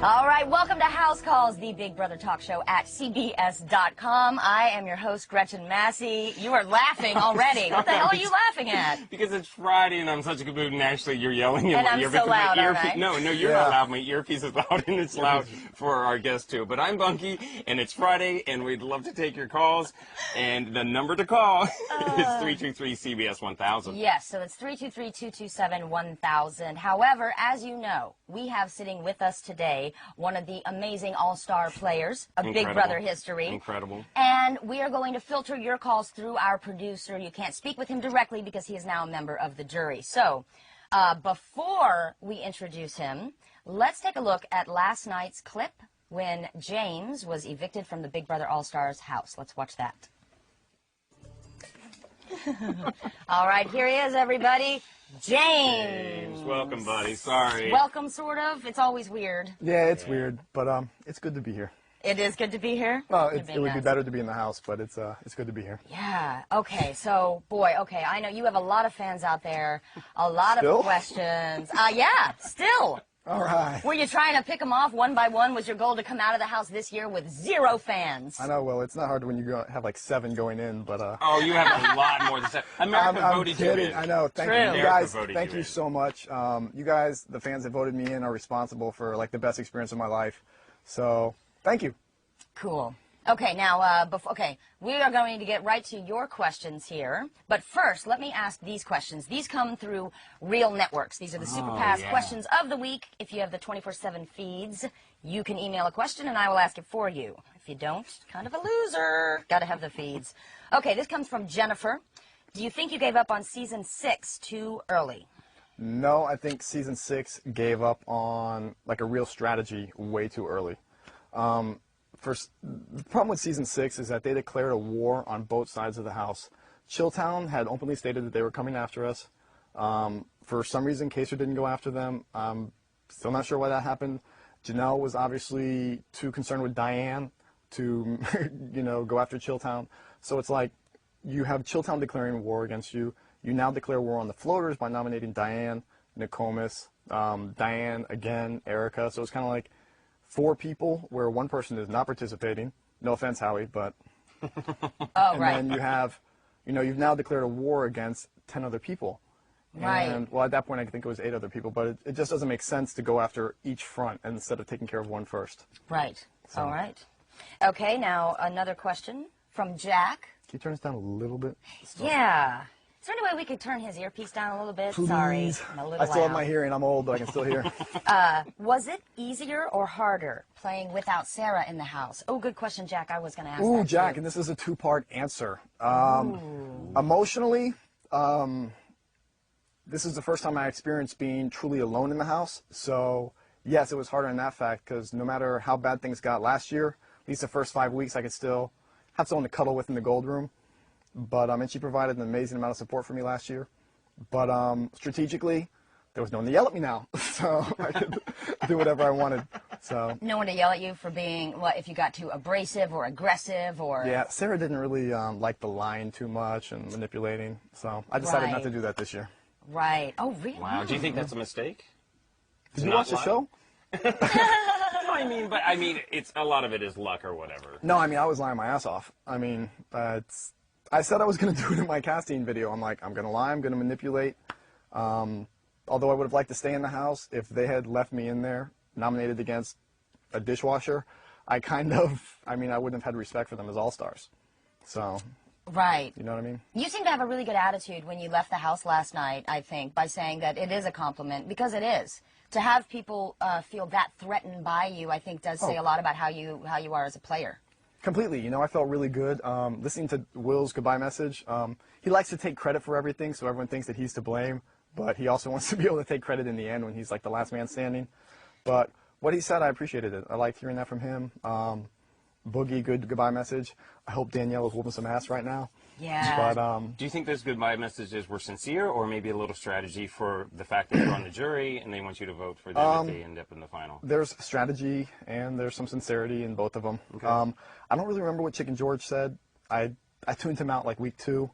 All right, welcome to House Calls, the Big Brother talk show at CBS.com. I am your host, Gretchen Massey. You are laughing already. What the hell are you laughing at? Because it's Friday and I'm such a good mood, and actually you're yelling in and my I'm ear. So loud, my aren't I? No, you're not loud. My earpiece is loud, and it's loud for our guests too. But I'm Bunky, and it's Friday, and we'd love to take your calls. And the number to call is 323-CBS-1000. Yes, so it's 323-227-1000. However, as you know, we have sitting with us today one of the amazing all-star players of Big Brother history. Incredible. And we are going to filter your calls through our producer. You can't speak with him directly because he is now a member of the jury. So, before we introduce him, let's take a look at last night's clip when James was evicted from the Big Brother All-Stars house. Let's watch that. All right, here he is, everybody. James. Welcome, buddy. Sorry. Welcome, sort of. It's always weird. Yeah, it's weird, but it's good to be here. It is good to be here? Well, it would be better to be in the house, but it's good to be here. Yeah. Okay, so, boy, okay, I know you have a lot of fans out there, a lot of questions. Yeah, still. All right. Were you trying to pick them off one by one? Was your goal to come out of the house this year with 0 fans? I know. Well, it's not hard when you have like 7 going in, but Oh, you have a lot more than 7. America voted you in. I know. Thank you guys. Thank you so much. You guys, the fans that voted me in, are responsible for like the best experience of my life. So, thank you. Cool. Okay, now, we are going to get right to your questions here. But first, let me ask these questions. These come through real networks. These are the Super Pass questions of the week. If you have the 24/7 feeds, you can email a question and I will ask it for you. If you don't, kind of a loser. Got to have the feeds. Okay, this comes from Jennifer. Do you think you gave up on season 6 too early? No, I think season 6 gave up on like a real strategy way too early. First, the problem with season 6 is that they declared a war on both sides of the house. Chilltown had openly stated that they were coming after us. For some reason, Kaser didn't go after them. Still not sure why that happened. Janelle was obviously too concerned with Diane to, go after Chilltown. So it's like you have Chilltown declaring war against you. You now declare war on the floaters by nominating Diane, Nokomis, Diane again, Erika. So it's kind of like 4 people where 1 person is not participating. No offense, Howie, but... And then you have, you've now declared a war against 10 other people. Right. And, well, at that point, I think it was 8 other people, but it just doesn't make sense to go after each front instead of taking care of one first. Right. So. All right. Okay, now another question from Jack. Can you turn this down a little bit? Yeah. Is there any way we could turn his earpiece down a little bit? Please. Sorry, I'm a little I still have loud. my hearing. I'm old, but I can still hear. Was it easier or harder playing without Sarah in the house? Oh, good question, Jack. I was going to ask that. Ooh, Jack, too. and this is a 2-part answer. Emotionally, this is the first time I experienced being truly alone in the house. So, yes, it was harder in that fact, because no matter how bad things got last year, at least the first 5 weeks, I could still have someone to cuddle with in the gold room. But and she provided an amazing amount of support for me last year. But strategically, there was no one to yell at me now, so I could do whatever I wanted. So no one to yell at you for being if you got too abrasive or aggressive or. Yeah, Sarah didn't really like the lying too much and manipulating, so I decided not to do that this year. Right. Oh, really? Wow. Do you think that's a mistake? Did you watch the show? No, I mean, it's a lot of it is luck or whatever. No, I mean, I was lying my ass off. I mean, I said I was going to do it in my casting video. I'm like, I'm going to lie, I'm going to manipulate. Although I would have liked to stay in the house, if they had left me in there, nominated against a dishwasher, I wouldn't have had respect for them as all-stars. So, right. You know what I mean? You seem to have a really good attitude when you left the house last night, I think, by saying that it is a compliment, because it is. To have people feel that threatened by you, I think, does say a lot about how you are as a player. Completely. I felt really good listening to Will's goodbye message. He likes to take credit for everything, so everyone thinks that he's to blame, but he also wants to be able to take credit in the end when he's like the last man standing. But what he said, I appreciated it. I liked hearing that from him. Boogie, good goodbye message. I hope Danielle is whooping some ass right now. Yeah. But do you think those goodbye messages were sincere, or maybe a little strategy for the fact that you're on the jury and they want you to vote for them if they end up in the final? There's strategy and there's some sincerity in both of them. Okay. I don't really remember what Chicken George said. I tuned him out like week 2.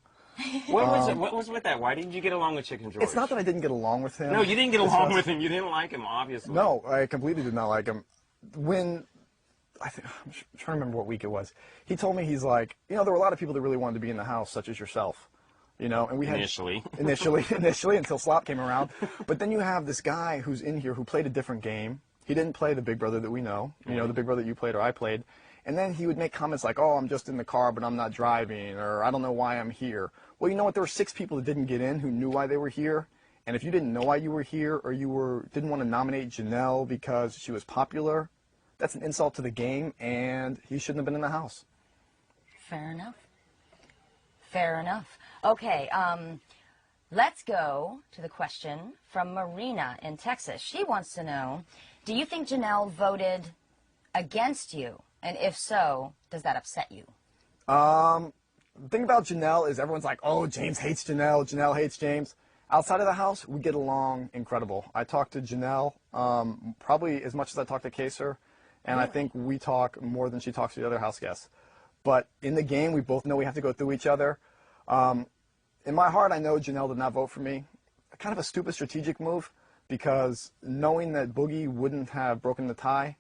What was with that? Why didn't you get along with Chicken George? It's not that I didn't get along with him. No, you didn't get along with him. You didn't like him, obviously. No, I completely did not like him. when I'm trying to remember what week it was. He told me, he's like, there were a lot of people that really wanted to be in the house, such as yourself, and we had initially until Slop came around. But then you have this guy who's in here who played a different game. He didn't play the Big Brother that we know, the Big Brother you played or I played. And then he would make comments like, oh, I'm just in the car, but I'm not driving, or I don't know why I'm here. Well, you know what? There were 6 people that didn't get in who knew why they were here. And if you didn't know why you were here, or didn't want to nominate Janelle because she was popular, that's an insult to the game, and he shouldn't have been in the house. Fair enough. Fair enough. Okay, let's go to the question from Marina in Texas. She wants to know, do you think Janelle voted against you? And if so, does that upset you? The thing about Janelle is everyone's like, oh, James hates Janelle, Janelle hates James. Outside of the house, we get along incredible. I talk to Janelle probably as much as I talk to Kaser, and I think we talk more than she talks to the other house guests. But in the game, we both know we have to go through each other. In my heart, I know Janelle did not vote for me. Kind of a stupid strategic move, because knowing that Boogie wouldn't have broken the tie,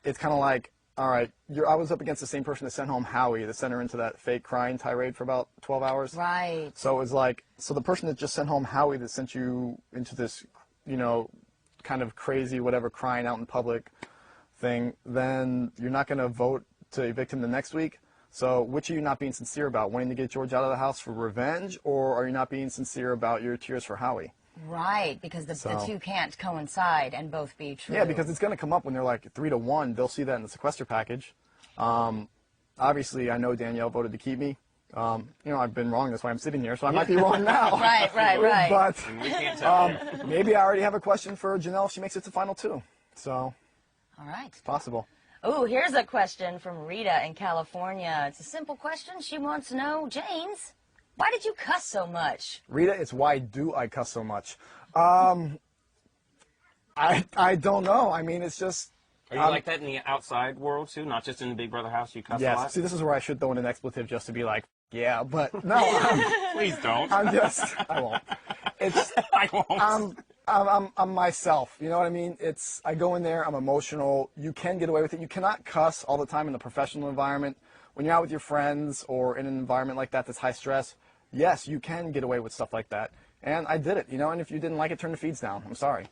it's kind of like, all right, I was up against the same person that sent home Howie, that sent her into that fake crying tirade for about 12 hours. Right. So it was like, so the person that just sent home Howie that sent you into this, kind of crazy, whatever, crying out in public thing, then you're not going to vote to evict him the next week. So which are you not being sincere about? Wanting to get George out of the house for revenge, or are you not being sincere about your tears for Howie? Right, because the two can't coincide and both be true. Yeah, because it's going to come up when they're like 3-1. They'll see that in the sequester package. Obviously, I know Danielle voted to keep me. I've been wrong. That's why I'm sitting here, so I might be wrong now. Right. But we can't tell. Maybe I already have a question for Janelle if she makes it to final 2. So, all right. It's possible. Oh, here's a question from Rita in California. It's a simple question. She wants to know, James, why did you cuss so much? Rita, it's why do I cuss so much? I don't know. I mean, it's just... Are you like that in the outside world, too? Not just in the Big Brother house? You cuss a lot? Yes. See, this is where I should throw in an expletive just to be like, yeah, but no. Please don't. I won't. I won't. I'm myself. You know what I mean? I go in there, I'm emotional. You can get away with it. You cannot cuss all the time in the professional environment. When you're out with your friends or in an environment like that that's high stress, yes, you can get away with stuff like that. And I did it, and if you didn't like it, turn the feeds down. I'm sorry.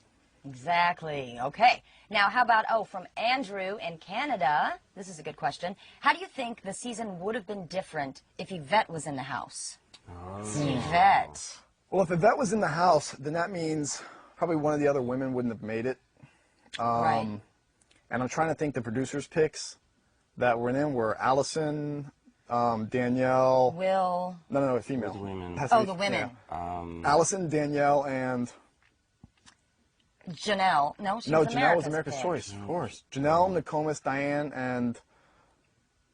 Exactly. Okay. Now, how about, from Andrew in Canada? This is a good question. How do you think the season would have been different if Yvette was in the house? Oh. Yvette. Well, if Yvette was in the house, then that means probably one of the other women wouldn't have made it. Right. And I'm trying to think the producers' picks that were in were Allison, Danielle. Will. No, female. The women. The women. Yeah. Allison, Danielle, and... Janelle. No, Janelle was America's Choice, of course. Janelle, Nokomis, Diane, and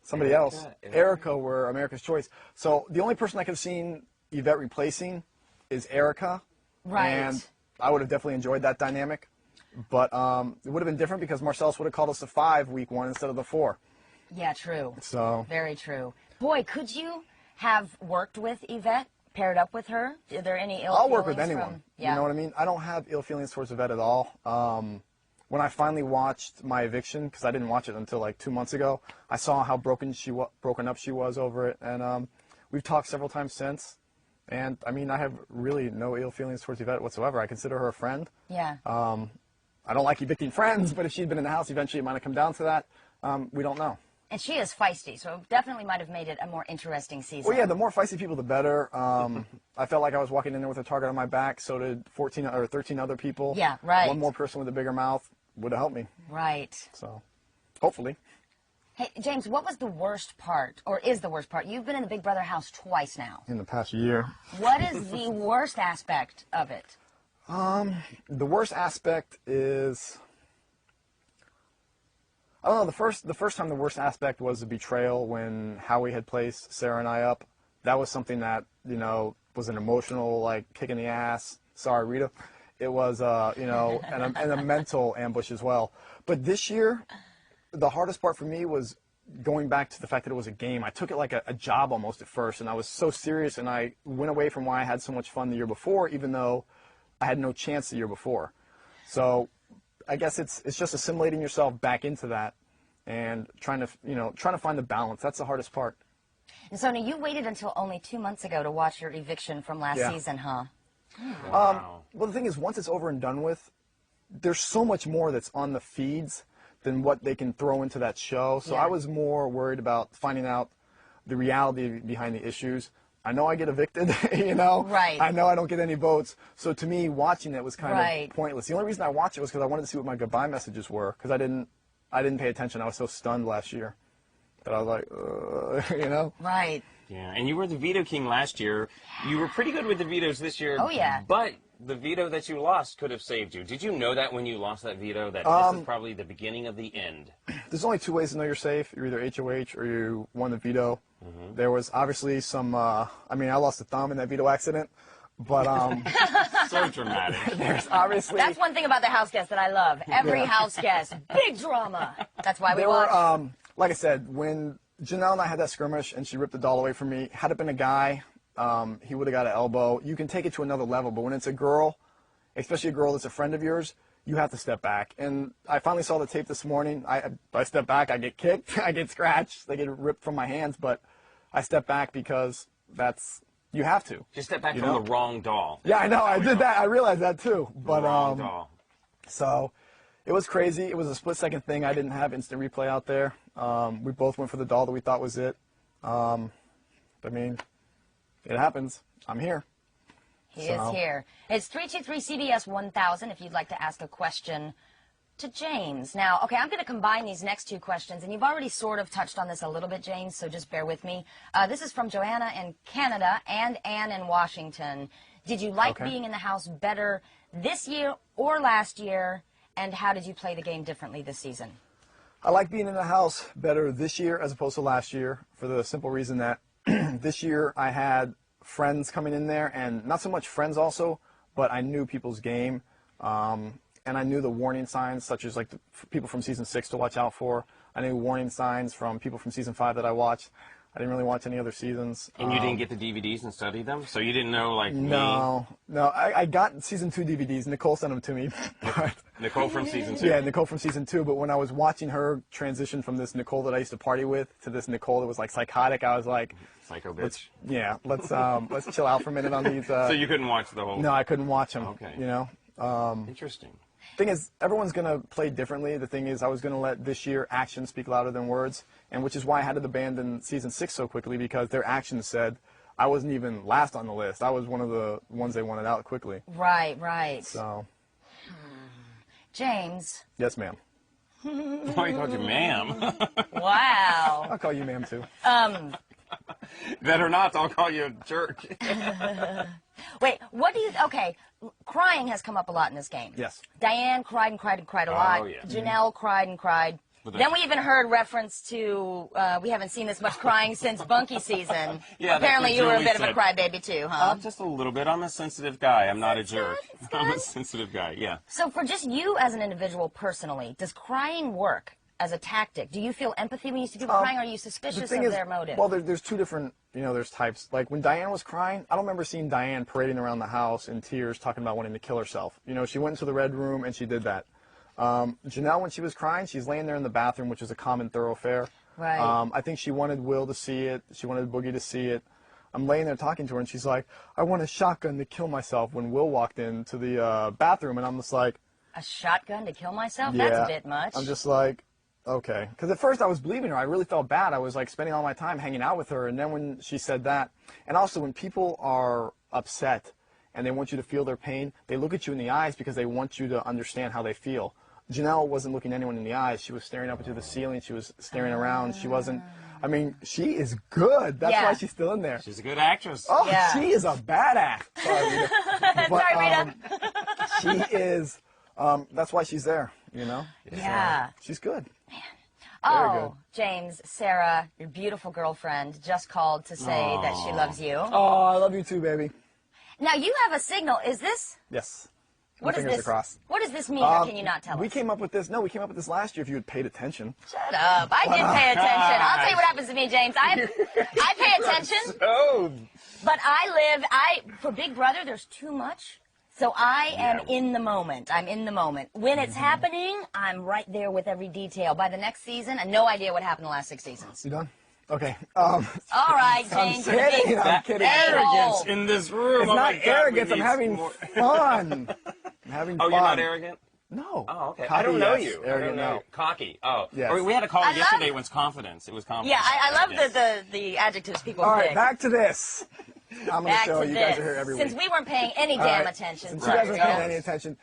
somebody else. Erika were America's Choice. So the only person I could have seen Yvette replacing is Erika. Right. And I would have definitely enjoyed that dynamic. But it would have been different because Marcellus would have called us the 5 week 1 instead of the 4. Yeah, true. So. Very true. Boy, could you have worked with Yvette? Paired up with her? Are there any ill feelings? I'll work with anyone. Yeah. You know what I mean? I don't have ill feelings towards Yvette at all. When I finally watched my eviction, because I didn't watch it until like 2 months ago, I saw how broken up she was over it, and we've talked several times since. And I mean, I have really no ill feelings towards Yvette whatsoever. I consider her a friend. Yeah. I don't like evicting friends, but if she'd been in the house, eventually it might have come down to that. We don't know. And she is feisty, so it definitely might have made it a more interesting season. Well, yeah, the more feisty people, the better. I felt like I was walking in there with a target on my back. So did 14 or 13 other people. Yeah, right. One more person with a bigger mouth would have helped me. Right. So, hopefully. Hey, James, what was the worst part, or is the worst part? You've been in the Big Brother house twice now. In the past year. What is the worst aspect of it? The worst aspect is... I don't know, the first time the worst aspect was the betrayal when Howie had placed Sarah and I up. That was something that, was an emotional, kick in the ass. Sorry, Rita. It was, and a mental ambush as well. But this year, the hardest part for me was going back to the fact that it was a game. I took it like a job almost at first, and I was so serious, and I went away from why I had so much fun the year before, even though I had no chance the year before. So... I guess it's just assimilating yourself back into that and trying to find the balance. That's the hardest part. And so now you waited until only 2 months ago to watch your eviction from last season, huh? Wow. Well, the thing is, once it's over and done with, there's so much more that's on the feeds than what they can throw into that show. So I was more worried about finding out the reality behind the issues. I know I get evicted, you know? Right. I know I don't get any votes. So to me, watching it was kind of pointless. The only reason I watched it was because I wanted to see what my goodbye messages were, because I didn't pay attention. I was so stunned last year that I was like, you know? Right. Yeah, and you were the veto king last year. You were pretty good with the vetoes this year. Oh, yeah. But the veto that you lost could have saved you. Did you know that when you lost that veto, that this is probably the beginning of the end? There's only two ways to know you're safe. You're either HOH or you won the veto. There was obviously some, I lost a thumb in that veto accident, but So dramatic. there's obviously... That's one thing about the house guest that I love. Every house guest, big drama. That's why we There watch. were, like I said, when Janelle and I had that skirmish and she ripped the doll away from me, had it been a guy, he would have got an elbow. You can take it to another level, but when it's a girl, especially a girl that's a friend of yours, you have to step back. And I finally saw the tape this morning. I step back, I get kicked, I get scratched, they get ripped from my hands, but I step back because you have to. Just step back You from know? the wrong doll. Yeah, I know, I did that. I realized that too. But Wrong doll. So it was crazy. It was a split-second thing. I didn't have instant replay out there. We both went for the doll that we thought was it. I mean, it happens. I'm here. He is here. It's 323-CBS-1000 if you'd like to ask a question to James. Now, okay, I'm going to combine these next two questions, and you've already sort of touched on this a little bit, James, so just bear with me. This is from Joanna in Canada and Ann in Washington. Did you like being in the house better this year or last year, and how did you play the game differently this season? I like being in the house better this year as opposed to last year for the simple reason that this year I had friends coming in there, and not so much friends also, but I knew people's game, and I knew the warning signs, such as like the people from season 6 to watch out for. I knew warning signs from people from season 5 that I watched. I didn't really watch any other seasons. And you didn't get the DVDs and study them? So you didn't know, like, No. I got season 2 DVDs. Nicole sent them to me. But, Nicole from season 2. yeah, Nicole from season 2. But when I was watching her transition from this Nicole that I used to party with to this Nicole that was like psychotic, I was like, Psycho bitch. let's chill out for a minute on these. So you couldn't watch the whole... No, I couldn't watch them. Okay. You know. Interesting. Thing is, everyone's going to play differently. The thing is, I was going to let this year actions speak louder than words, and which is why I had to abandon season 6 so quickly, because their actions said I wasn't even last on the list. I was one of the ones they wanted out quickly. Right, right. So, James. yes, ma'am. Oh, I called you ma'am. Wow. I'll call you ma'am too. Better not, I'll call you a jerk. Wait, what do you... Okay, crying has come up a lot in this game. Yes. Diane cried and cried and cried a lot. yeah. Janelle cried and cried. Then we even heard reference to, we haven't seen this much crying since Bunky season. Yeah, apparently you were a Julie bit of a said. crybaby too, huh? Just a little bit. I'm a sensitive guy. I'm not a jerk. I'm a sensitive guy, yeah. So for just you as an individual personally, does crying work as a tactic? Do you feel empathy when you see people crying, or are you suspicious of their motive? Well, there's two different, there's types. Like when Diane was crying, I don't remember seeing Diane parading around the house in tears talking about wanting to kill herself. She went into the red room and she did that. Janelle, when she was crying, she's laying there in the bathroom, which is a common thoroughfare. Right. I think she wanted Will to see it. She wanted Boogie to see it. I'm laying there talking to her, and she's like, I want a shotgun to kill myself, when Will walked into the bathroom, and I'm just like... A shotgun to kill myself? Yeah, That's a bit much. I'm just like, okay. Because at first I was believing her. I really felt bad. I was like spending all my time hanging out with her, and then when she said that... And also, when people are upset and they want you to feel their pain, they look at you in the eyes because they want you to understand how they feel. Janelle wasn't looking anyone in the eyes. She was staring up into the ceiling. She was staring around. She wasn't... I mean, she is good. That's why she's still in there. She's a good actress. Oh, Yeah. she is a badass. Sorry, Rita. But, Sorry, Rita. she is... that's why she's there, Yeah. So, she's good. Oh, James, Sarah, your beautiful girlfriend, just called to say that she loves you. Oh, I love you too, baby. Now, you have a signal. Is this... Yes. What does Fingers this... across. What does this mean, or can you not tell us? We came up with this. No, we came up with this last year if you had paid attention. Shut up. I did pay attention. I'll tell you what happens to me, James. I pay attention, Oh, but for Big Brother, there's too much So I am in the moment. I'm in the moment. When it's happening, I'm right there with every detail. By the next season, I have no idea what happened the last 6 seasons. You done? Okay. All right, I'm James. kidding. I'm kidding. Arrogance in this room. It's Oh not my God, arrogance. I'm having fun. I'm having fun. Oh, you're not arrogant? No. Oh, okay. Cocky, I don't know yes. you. Arrogant, I don't know no. you. Cocky. Oh. Yes. Or we had a call I yesterday love- when it's confidence. It was confidence. Yeah, I love Yes. the adjectives people All right, pick. back to this. I'm going to Back show to you this. guys are here every week. Since we weren't paying any All damn right. attention. Since you guys weren't paying any attention,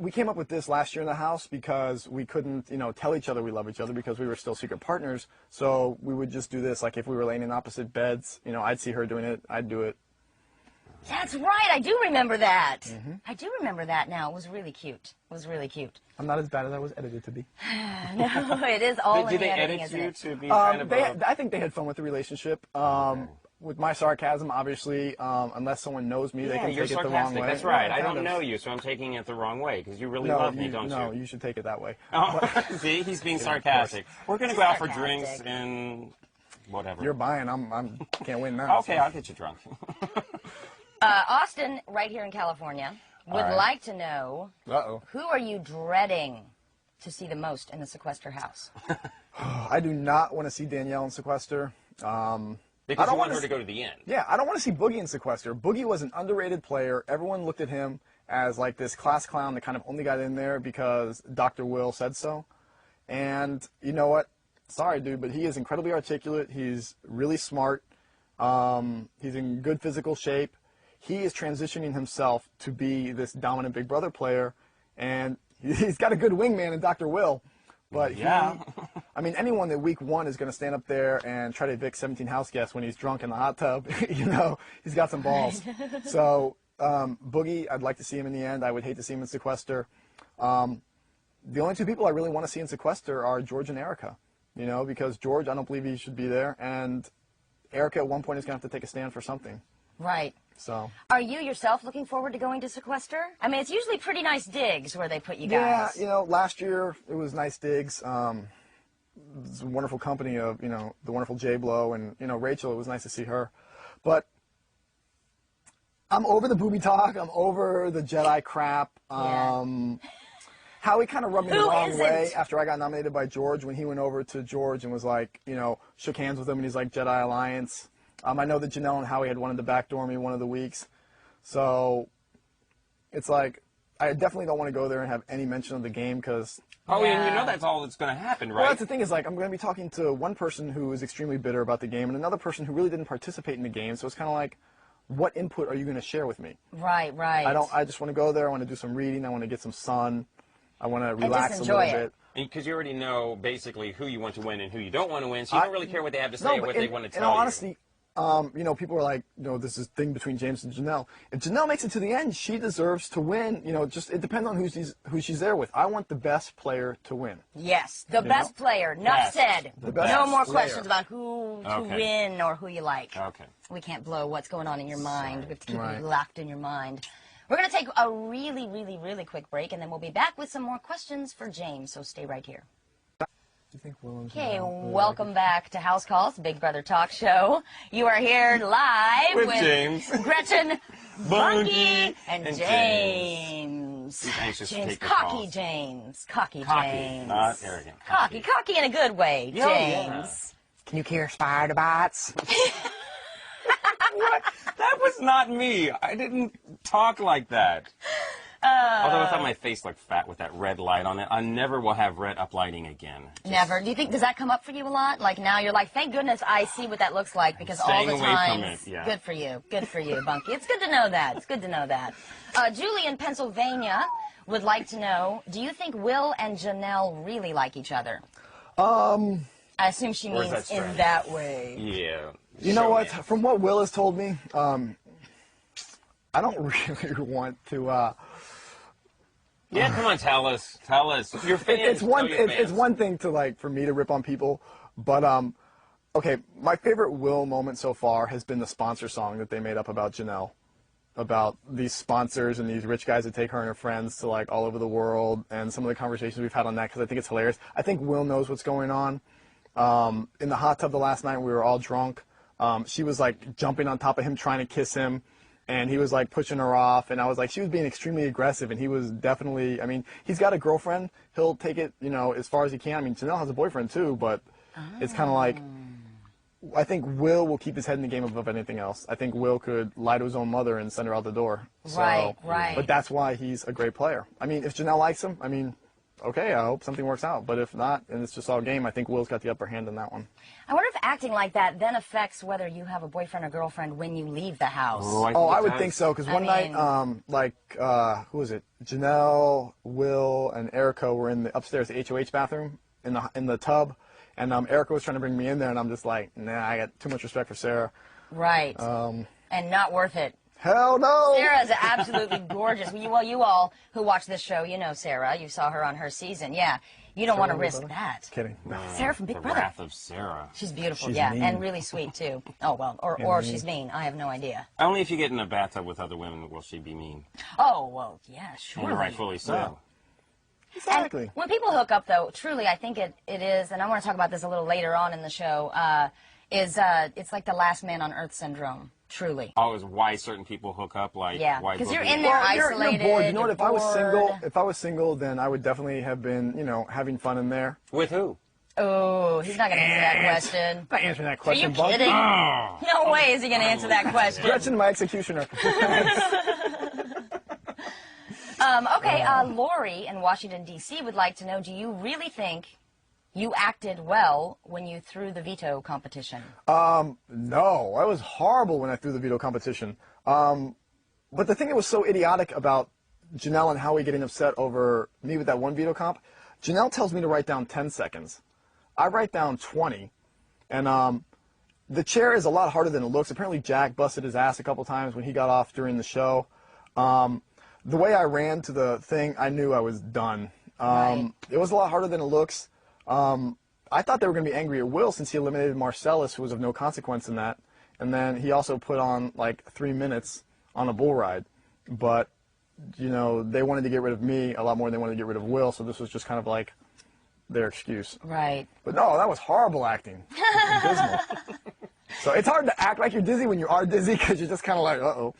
we came up with this last year in the house because we couldn't, tell each other we love each other because we were still secret partners. So we would just do this, like if we were laying in opposite beds, I'd see her doing it, I'd do it. That's right. I do remember that. I do remember that now. It was really cute. It was really cute. I'm not as bad as I was edited to be. No, it is all in Did the they editing, edit isn't you it? to be kind of I think they had fun with the relationship. With my sarcasm, obviously, unless someone knows me, they can you're take it the wrong sarcastic. way. That's right. Yeah, I kind don't of. know you, so I'm taking it the wrong way because you really No, love me, don't no, you? you should take it that way. Oh, see, he's being sarcastic. We're going to go out for Sarcastic. drinks and whatever. You're buying. I'm can't win now. Okay, so. I'll get you drunk. Austin, right here in California, would right. like to know Uh-oh. who are you dreading to see the most in the sequester house? I do not want to see Danielle in sequester. Because I don't you want wanna her to go to the end. Yeah, I don't want to see Boogie in sequester. Boogie was an underrated player. Everyone looked at him as like this class clown that kind of only got in there because Dr. Will said so. And you know what? Sorry, dude, but he is incredibly articulate. He's really smart. He's in good physical shape. He is transitioning himself to be this dominant Big Brother player, and he's got a good wingman in Dr. Will. But Yeah. I mean, anyone that week one is going to stand up there and try to evict 17 house guests when he's drunk in the hot tub, he's got some balls. So Boogie, I'd like to see him in the end. I would hate to see him in sequester. The only two people I really want to see in sequester are George and Erika, because George, I don't believe he should be there, and Erika at one point is going to have to take a stand for something. Right. So. Are you yourself looking forward to going to sequester? I mean, it's usually pretty nice digs where they put you guys. Yeah, last year it was nice digs. It's a wonderful company of, the wonderful J Blow and, Rachel. It was nice to see her. But I'm over the booby talk. I'm over the Jedi crap. Howie kind of rubbed me the wrong way after I got nominated by George when he went over to George and was like, shook hands with him and he's like, Jedi Alliance. I know that Janelle and Howie had wanted to backdoor me one of the weeks. So it's like, I definitely don't want to go there and have any mention of the game because... Oh, and that's all that's going to happen, right? Well, that's the thing is, I'm going to be talking to one person who is extremely bitter about the game and another person who really didn't participate in the game. So it's kind of like, what input are you going to share with me? Right. I just want to go there. I want to do some reading. I want to get some sun. I want to relax a little bit. Because you already know basically who you want to win and who you don't want to win, so you don't really care what they have to say or what they want to tell you. In all honesty, people are like, this is thing between James and Janelle. If Janelle makes it to the end, she deserves to win. It depends on who she's there with. I want the best player to win. Yes, the best player. Enough said. No more player. questions about who to win or who you like. Okay. We can't blow what's going on in your mind. We have to keep it locked in your mind. We're going to take a really, really, really quick break, and then we'll be back with some more questions for James, so stay right here. Okay, welcome back to House Calls, Big Brother Talk Show. You are here live with James, Gretchen, Bunky, and James. He's anxious to take the calls. Cocky James. Cocky, not arrogant. Cocky in a good way, James. Yeah. Can you cure spider bites? What? That was not me. I didn't talk like that. Although I thought my face looked fat with that red light on it. I never will have red uplighting again. Never. Do you think, does that come up for you a lot? Like now you're like, thank goodness I see what that looks like because all the time. Good for you. Good for you, Bunky. It's good to know that. It's good to know that. Julie in Pennsylvania would like to know, do you think Will and Janelle really like each other? I assume she means in that way. Yeah. You know what? From what Will has told me, I don't really want to... Yeah, come on, tell us. Tell us. Your fans. It's one thing to for me to rip on people, but okay. My favorite Will moment so far has been the sponsor song that they made up about Janelle, about these sponsors and these rich guys that take her and her friends to all over the world, and some of the conversations we've had on that because I think it's hilarious. I think Will knows what's going on. In the hot tub the last night, we were all drunk. She was jumping on top of him, trying to kiss him. and he was like pushing her off, and I was like, she was being extremely aggressive, and he was definitely, I mean, he's got a girlfriend, he'll take it, you know, as far as he can. I mean, Janelle has a boyfriend too, but it's kind of like, I think Will keep his head in the game above anything else. I think Will could lie to his own mother and send her out the door. So, Right. But that's why he's a great player. I mean, if Janelle likes him, I mean, okay, I hope something works out. But if not, and it's just all game, I think Will's got the upper hand in that one. I wonder if acting like that then affects whether you have a boyfriend or girlfriend when you leave the house. I would think so, because one night, who was it? Janelle, Will, and Erika were in the upstairs HOH bathroom in the tub, and Erika was trying to bring me in there, and I'm just like, nah, I got too much respect for Sarah. Right. And not worth it. Hell no! Sarah's absolutely gorgeous. Well, you all who watch this show, you know Sarah. You saw her on her season. Yeah. You don't want to risk that. Kidding. No. Sarah from Big The Brother. Wrath of Sarah. She's beautiful, She's yeah, mean. and really sweet too. Oh well, or she's mean. I have no idea. Only if you get in a bathtub with other women will she be mean. Oh well, yeah, sure. And rightfully so. Yeah. Exactly. And when people hook up, though, truly, I think it is, and I want to talk about this a little later on in the show. It's like the last man on Earth syndrome. Truly. Always why certain people hook up, like Yeah, why 'cause you're Boogie- in there You're isolated. bored. You know what? You're If I was bored. single, then I would definitely have been, you know, having fun in there. With who? Oh, he's not going to answer that question. I'm not answering that Are you question, Bunky. kidding? Oh. No way is he going to answer that question. Gretchen, my executioner. Okay, Lori in Washington, D.C. would like to know, do you really think you acted well when you threw the veto competition? No, I was horrible when I threw the veto competition. But the thing that was so idiotic about Janelle and Howie getting upset over me with that one veto comp, Janelle tells me to write down 10 seconds. I write down 20. And the chair is a lot harder than it looks. Apparently Jack busted his ass a couple times when he got off during the show. The way I ran to the thing, I knew I was done. Right. It was a lot harder than it looks. I thought they were going to be angry at Will since he eliminated Marcellus, who was of no consequence in that. And then he also put on like 3 minutes on a bull ride. But, you know, they wanted to get rid of me a lot more than they wanted to get rid of Will, so this was just kind of like their excuse. Right. But no, that was horrible acting. Dismal. So it's hard to act like you're dizzy when you are dizzy because you're just kind of like, uh-oh.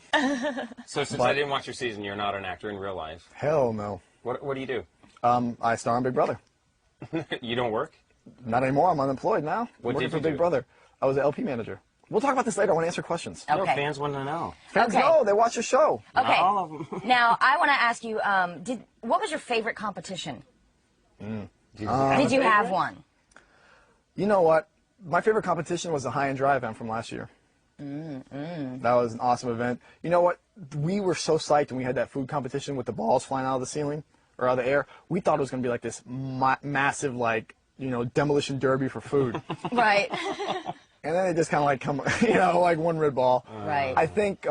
So since I didn't watch your season, you're not an actor in real life. Hell no. What do you do? I star on Big Brother. You don't work? Not anymore. I'm unemployed now. What I'm working did for you Big do? Brother. I was an LP manager. We'll talk about this later. I want to answer questions. Okay. No, fans want to know. Fans Okay. know. They watch the show. Okay. Not all of them. Now, I want to ask you, what was your favorite competition? Did you have one? You know what? My favorite competition was the High and Dry event from last year. That was an awesome event. You know what? We were so psyched when we had that food competition with the balls flying out of the ceiling or out of the air. We thought it was going to be like this massive, like, you know, demolition derby for food. Right. And then they just kind of like come, you know, like one red ball. Right. I think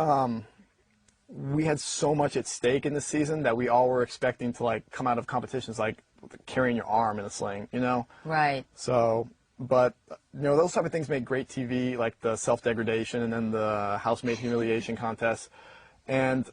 we had so much at stake in this season that we all were expecting to like come out of competitions like carrying your arm in a sling, you know? Right. So, but, you know, those type of things make great TV, like the self-degradation and then the housemate humiliation contest. And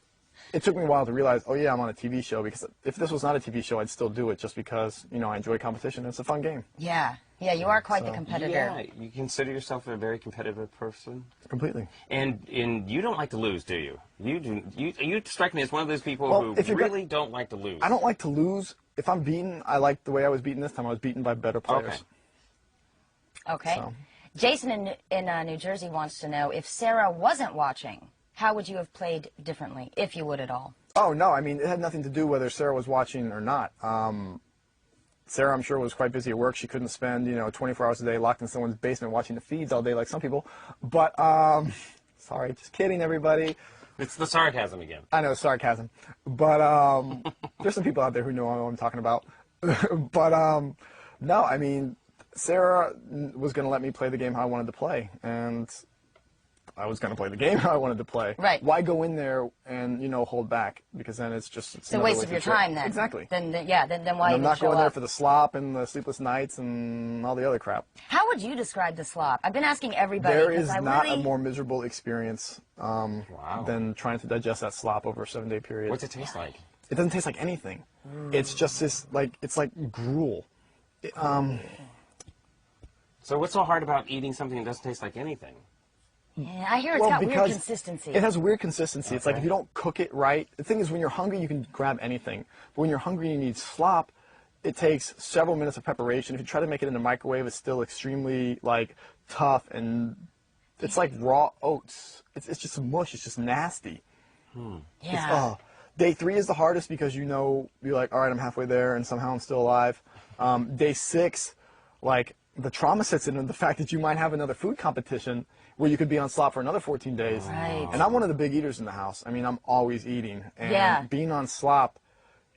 it took me a while to realize, oh yeah, I'm on a TV show, because if this was not a TV show, I'd still do it just because, you know, I enjoy competition and it's a fun game. Yeah. Yeah, you are quite the competitor. Yeah, you consider yourself a very competitive person. Completely. And you don't like to lose, do you? You strike me as one of those people Well, who if you're really don't like to lose. I don't like to lose. If I'm beaten, I like the way I was beaten this time. I was beaten by better players. Okay. So. Jason in New Jersey wants to know, if Sarah wasn't watching, how would you have played differently, if you would at all? Oh, no. I mean, it had nothing to do whether Sarah was watching or not. Sarah, I'm sure, was quite busy at work. She couldn't spend, you know, 24 hours a day locked in someone's basement watching the feeds all day like some people. But, sorry, just kidding, everybody. It's the sarcasm again. I know, sarcasm. But there's some people out there who know what I'm talking about. But, no, I mean, Sarah was going to let me play the game how I wanted to play. And I was going to play the game how I wanted to play. Right. Why go in there and, you know, hold back? Because then it's just... It's a waste of your time, then. Exactly. Then why And I'm even not show going there up? for the slop and the sleepless nights and all the other crap. How would you describe the slop? I've been asking everybody. There 'cause is I not really... a more miserable experience than trying to digest that slop over a 7-day period. What's it taste like? It doesn't taste like anything. It's just this, like, it's like gruel. So what's so hard about eating something that doesn't taste like anything? Yeah, I hear it's got weird consistency. It has weird consistency. Okay. It's like if you don't cook it right. The thing is, when you're hungry, you can grab anything. But when you're hungry and you need slop, it takes several minutes of preparation. If you try to make it in the microwave, it's still extremely like tough, and it's like raw oats. It's just mush. It's just nasty. Yeah. Day 3 is the hardest because you're like, all right, I'm halfway there, and somehow I'm still alive. Day 6, like the trauma sets in, and the fact that you might have another food competition where you could be on slop for another 14 days. Right. And I'm one of the big eaters in the house. I mean, I'm always eating, and being on slop,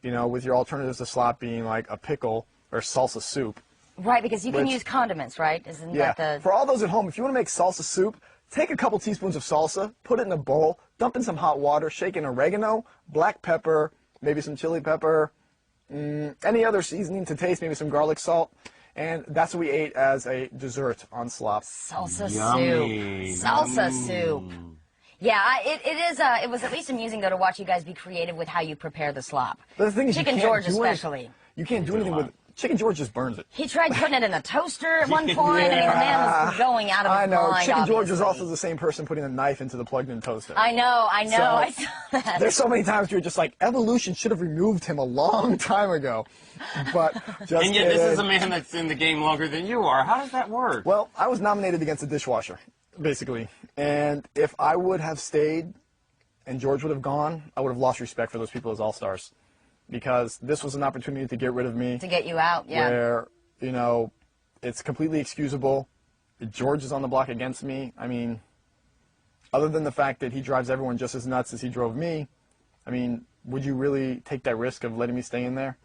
with your alternatives to slop being like a pickle or salsa soup. Right, because you can use condiments, right? Isn't that the... For all those at home, if you want to make salsa soup, take a couple teaspoons of salsa, put it in a bowl, dump in some hot water, shake in oregano, black pepper, maybe some chili pepper, any other seasoning to taste, maybe some garlic salt. And that's what we ate as a dessert on slop. Salsa Yummy. soup. Salsa soup. Yeah, it was at least amusing, though, to watch you guys be creative with how you prepare the slop. But the thing is, Chicken George especially. You can't do anything with Chicken George just burns it. He tried putting it in the toaster at one point, and the man was going out of his mind. I know. mind, Chicken George is obviously. also the same person putting a knife into the plugged-in toaster. I know. So, I saw that. There's so many times you're just like, evolution should have removed him a long time ago. But just And yet this is a man that's in the game longer than you are. How does that work? Well, I was nominated against a dishwasher, basically. And if I would have stayed and George would have gone, I would have lost respect for those people as all-stars. Because this was an opportunity to get rid of me. To get you out, yeah. Where, it's completely excusable. George is on the block against me. I mean, other than the fact that he drives everyone just as nuts as he drove me, I mean, would you really take that risk of letting me stay in there?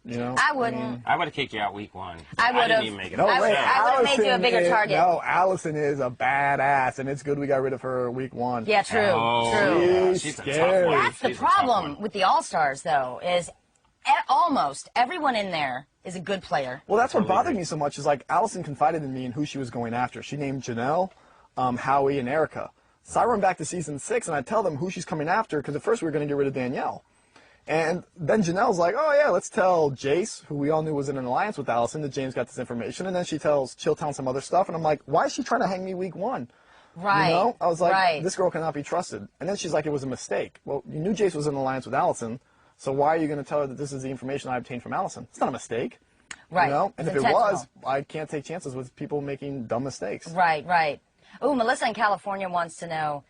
I wouldn't. I would have kicked you out week 1. I would didn't have. even make it. No I way. would have made you a bigger target. No, Allison is a badass, and it's good we got rid of her week 1. Yeah, true. Oh, True. yeah. She's She's a scary. tough one. That's the She's a tough problem one. with the All-Stars, though, is almost everyone in there is a good player. Well, that's what bothered me so much is like Allison confided in me in who she was going after. She named Janelle, Howie, and Erika. So I run back to season 6 and I tell them who she's coming after because at first we were going to get rid of Danielle. And then Janelle's like, oh yeah, let's tell Jace, who we all knew was in an alliance with Allison, that James got this information. And then she tells Chilltown some other stuff. And I'm like, why is she trying to hang me week 1? Right. I was like, right. This girl cannot be trusted. And then she's like, it was a mistake. Well, you knew Jace was in an alliance with Allison. So why are you going to tell her that this is the information I obtained from Allison? It's not a mistake. Right. And It's if it was, intentional. I can't take chances with people making dumb mistakes. Right. Oh, Melissa in California wants to know,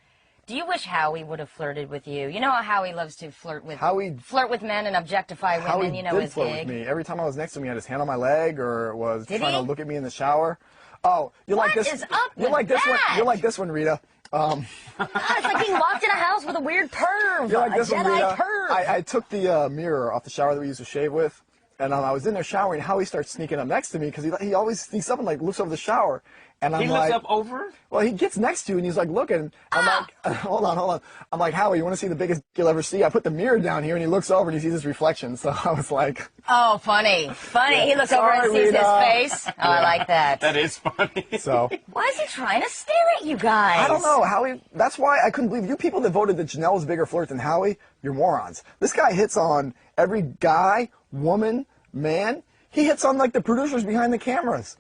do you wish Howie would have flirted with you? You know how Howie loves to flirt with men and objectify women, Howie did his flirt gig. with me. Every time I was next to him, he had his hand on my leg or was Did trying he? to look at me in the shower. Oh, you like this? What is up You with like this one? that? You like this one, Rita? God, it's like being locked in a house with a weird perv. You like a this one, Jedi Rita? perv. I took the mirror off the shower that we used to shave with, and I was in there showering. Howie starts sneaking up next to me because he always sneaks up and like looks over the shower. And I'm He like, looks up over? well, he gets next to you and he's like looking. I'm like, hold on. I'm like, Howie, you want to see the biggest you'll ever see? I put the mirror down here and he looks over and he sees his reflection. So I was like, Oh, funny. He looks over and Sorry, sees Rita. his face. Oh, I like that. That is funny. so. Why is he trying to stare at you guys? I don't know, Howie. That's why I couldn't believe you people that voted that Janelle was a bigger flirt than Howie. You're morons. This guy hits on every guy, woman, man. He hits on like the producers behind the cameras.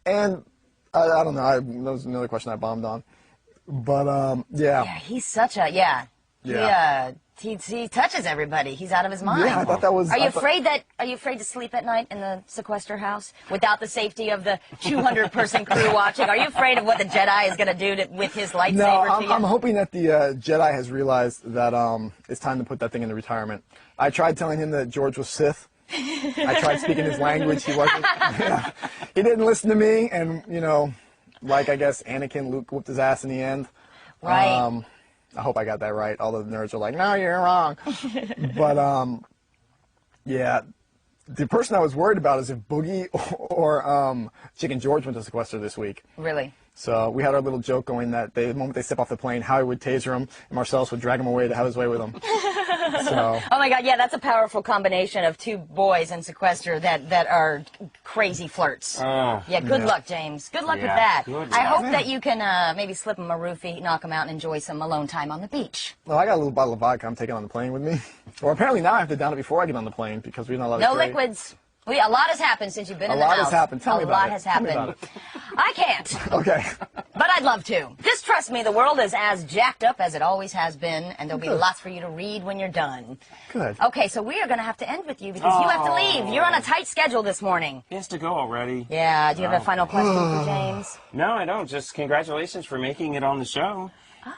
And I don't know. That was another question I bombed on. But yeah. Yeah, he's such a He touches everybody. He's out of his mind. Yeah, I thought that was. Are you afraid to sleep at night in the sequester house without the safety of the 200-person crew watching? Are you afraid of what the Jedi is going to do with his lightsaber No, to you? I'm hoping that the Jedi has realized that it's time to put that thing into retirement. I tried telling him that George was Sith. I tried speaking his language. He wasn't. Yeah. He didn't listen to me, and like I guess Anakin, Luke whooped his ass in the end. Right. I hope I got that right. All the nerds are like, no, you're wrong. But yeah, the person I was worried about is if Boogie or Chicken George went to sequester this week. Really? So we had our little joke going that the moment they step off the plane, Howie would taser him, and Marcellus would drag him away to have his way with him. So. Oh my God, yeah, that's a powerful combination of two boys in sequester that are crazy flirts. Yeah, good luck, James. Good luck with that. I hope that you can maybe slip him a roofie, knock him out, and enjoy some alone time on the beach. Well, I got a little bottle of vodka I'm taking on the plane with me. Or apparently now I have to down it before I get on the plane because we're not allowed to No carry. liquids. A lot has happened since you've been in the house. A lot has happened. Tell me about it. A lot has happened. I can't. Okay. But but I'd love to. Just trust me, the world is as jacked up as it always has been, and there'll be lots for you to read when you're done. Good. Okay, so we are going to have to end with you because you have to leave. You're on a tight schedule this morning. He has to go already. Yeah, do you have a final question for James? No, I don't. Just congratulations for making it on the show.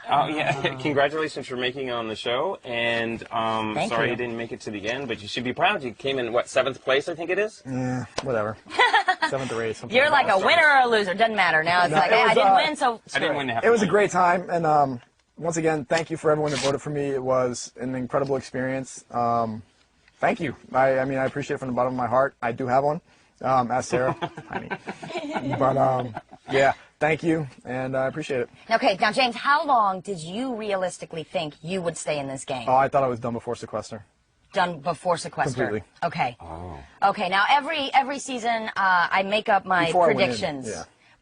Oh, yeah. Congratulations for making it on the show. And sorry you didn't make it to the end, but you should be proud. You came in, what, 7th place, I think it is? Yeah, whatever. 7th or 8th. Something You're like a winner or a loser. Doesn't matter. Now it's like, I didn't win, so I didn't win half. It was a great time. And once again, thank you for everyone that voted for me. It was an incredible experience. Thank you. I mean, I appreciate it from the bottom of my heart. I do have one. Ask Sarah. But, yeah. Thank you, and I appreciate it. Okay, now, James, how long did you realistically think you would stay in this game? Oh, I thought I was done before sequester. Done before sequester? Completely. Okay. Oh. Okay, now, every season, I make up my predictions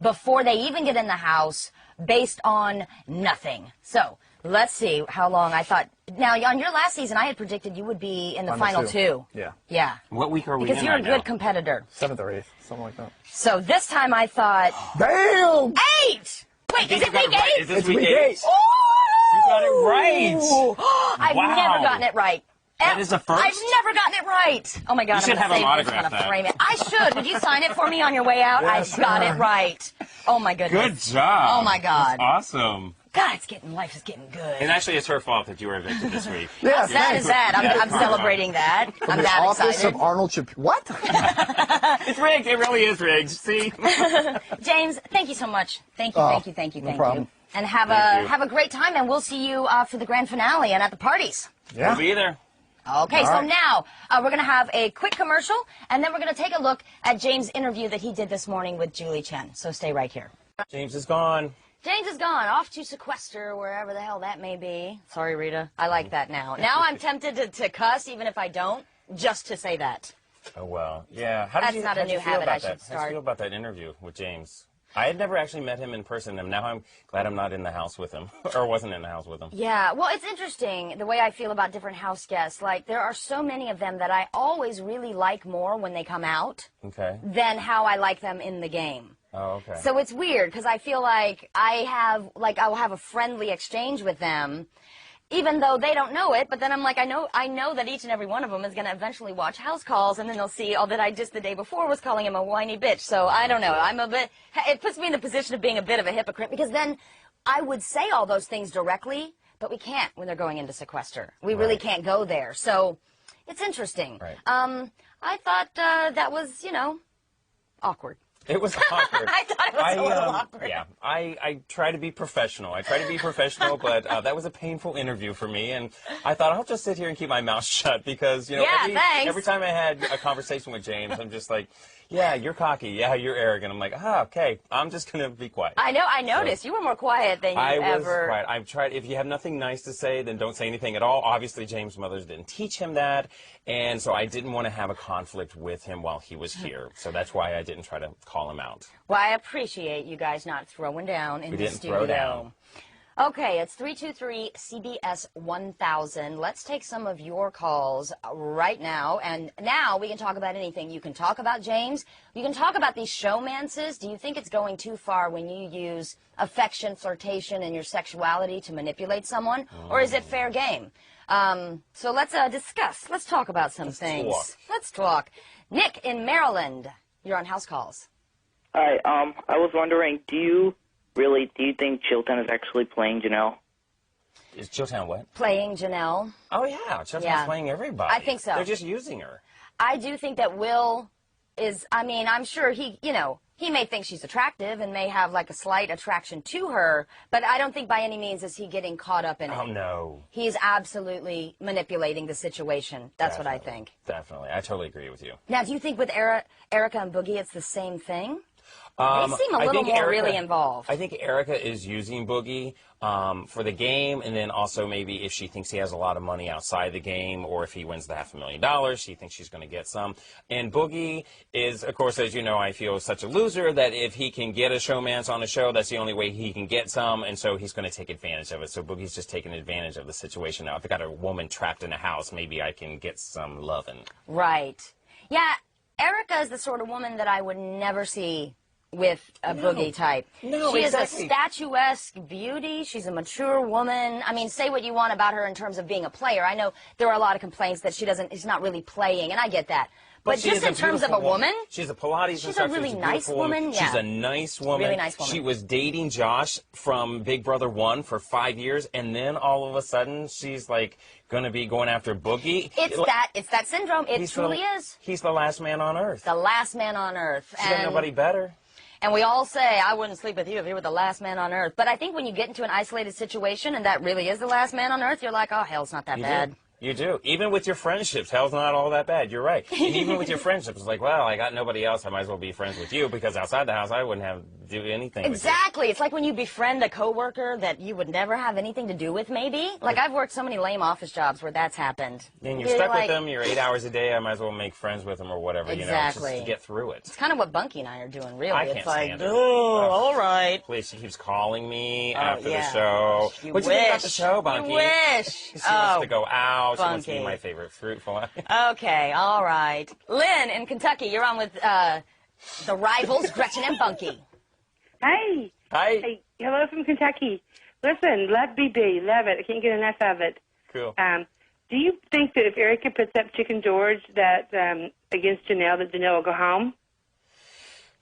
before they even get in the house based on nothing. So, let's see how long I thought. Now, on your last season, I had predicted you would be in the final two. Yeah. Yeah. What week are we in Because you're right a good now? competitor. 7th or 8th, something like that. So this time I thought... Damn! 8! Wait, is it week 8? Is this It's week week 8? 8. You got it right. I've never gotten it right. That is a first? I've never gotten it right. Oh my God, You should have him I'm autograph going to that. frame it. I should. Would you sign it for me on your way out? Yes, I got it right. Oh my goodness. Good job. Oh my God. That's awesome. God, life is getting good. And actually, it's her fault that you were evicted this week. Yeah, That is that. I'm celebrating that. I'm the that office excited. of Arnold What? It's rigged. It really is rigged. See? James, thank you so much. Thank you. No problem. And have a great time, and we'll see you for the grand finale and at the parties. Yeah. We'll be there. Okay, so now we're going to have a quick commercial, and then we're going to take a look at James' interview that he did this morning with Julie Chen. So stay right here. James is gone. James is gone, off to sequester, wherever the hell that may be. Sorry, Rita. I like that now. Now I'm tempted to cuss, even if I don't, just to say that. Oh, well. Yeah. That's not a new habit I should start. How did you feel about that interview with James? I had never actually met him in person, and now I'm glad I'm not in the house with him, or wasn't in the house with him. Yeah, well, it's interesting the way I feel about different house guests. Like, there are so many of them that I always really like more when they come out than how I like them in the game. Oh, okay. So it's weird, because I feel like I'll have a friendly exchange with them, even though they don't know it, but then I'm like, I know that each and every one of them is going to eventually watch House Calls, and then they'll see all that I just the day before was calling him a whiny bitch. So I don't know. It puts me in the position of being a bit of a hypocrite, because then I would say all those things directly, but we can't when they're going into sequester. We really can't go there. So it's interesting. Right. I thought that was, awkward. It was awkward. I thought it was a little awkward. Yeah, I try to be professional. But that was a painful interview for me, and I thought I'll just sit here and keep my mouth shut because, every time I had a conversation with James, I'm just like, yeah, you're cocky. Yeah, you're arrogant. I'm like, okay, I'm just going to be quiet. I know. I noticed. You were more quiet than you ever. I was quiet. I've tried. If you have nothing nice to say, then don't say anything at all. Obviously, James' mothers didn't teach him that, and so I didn't want to have a conflict with him while he was here. So that's why I didn't try to call him out. Well, I appreciate you guys not throwing down in the studio. We didn't throw down. Okay, it's 323-CBS-1000. Let's take some of your calls right now. And now we can talk about anything. You can talk about James. You can talk about these showmances. Do you think it's going too far when you use affection, flirtation, and your sexuality to manipulate someone? Or is it fair game? So let's discuss. Let's talk about some things. Let's talk. Nick in Maryland, you're on House Calls. Hi, I was wondering, do you think Chilton is actually playing Janelle? Is Chilton what? Playing Janelle. Oh, yeah. Chilton's playing everybody. I think so. They're just using her. I do think that Will is, I'm sure he may think she's attractive and may have like a slight attraction to her, but I don't think by any means is he getting caught up in it. Oh, no. He's absolutely manipulating the situation. That's what I think. Definitely. I totally agree with you. Now, do you think with Erika and Boogie it's the same thing? They seem a little more really involved. I think Erika is using Boogie for the game, and then also maybe if she thinks he has a lot of money outside the game, or if he wins the $500,000, she thinks she's going to get some. And Boogie is, of course, as you know, I feel such a loser that if he can get a showmance on a show, that's the only way he can get some, and so he's going to take advantage of it. So Boogie's just taking advantage of the situation. Now, if I got a woman trapped in a house, maybe I can get some loving. Right. Yeah, Erika is the sort of woman that I would never see with a Boogie type. No, she exactly. is a statuesque beauty. She's a mature woman. I mean, say what you want about her in terms of being a player. I know there are a lot of complaints that she's not really playing, and I get that. But just in terms of a woman, she's a Pilates instructor. She's a really nice woman. Yeah. She's a nice woman. Really nice woman. She was dating Josh from Big Brother 1 for 5 years, and then all of a sudden she's like going to be going after Boogie. It's that syndrome. It truly is. He's the last man on earth. The last man on earth. She's got nobody better. And we all say, I wouldn't sleep with you if you were the last man on earth. But I think when you get into an isolated situation and that really is the last man on earth, you're like, oh, hell's not that bad. You do. Even with your friendships, hell's not all that bad. You're right. And even with your friendships, it's like, well, I got nobody else. I might as well be friends with you because outside the house, I wouldn't have do anything Exactly. with you. It's like when you befriend a coworker that you would never have anything to do with, maybe. Like, I've worked so many lame office jobs where that's happened. And you're stuck with them. You're 8 hours a day. I might as well make friends with them or whatever, Exactly. just to get through it. It's kind of what Bunky and I are doing, really. I can't it's like, stand it. oh, all right. Please, she keeps calling me after the show. What do you think about the show, Bunky? You wish. She wants to go out. Bunky. She wants to be my favorite fruit fly. Okay, all right. Lynn in Kentucky, you're on with the rivals, Gretchen and Bunky. Hey. Hi. Hey, hello from Kentucky. Listen, love BB, love it. I can't get enough of it. Cool. Do you think that if Erika puts up Chicken George that against Janelle, that Janelle will go home?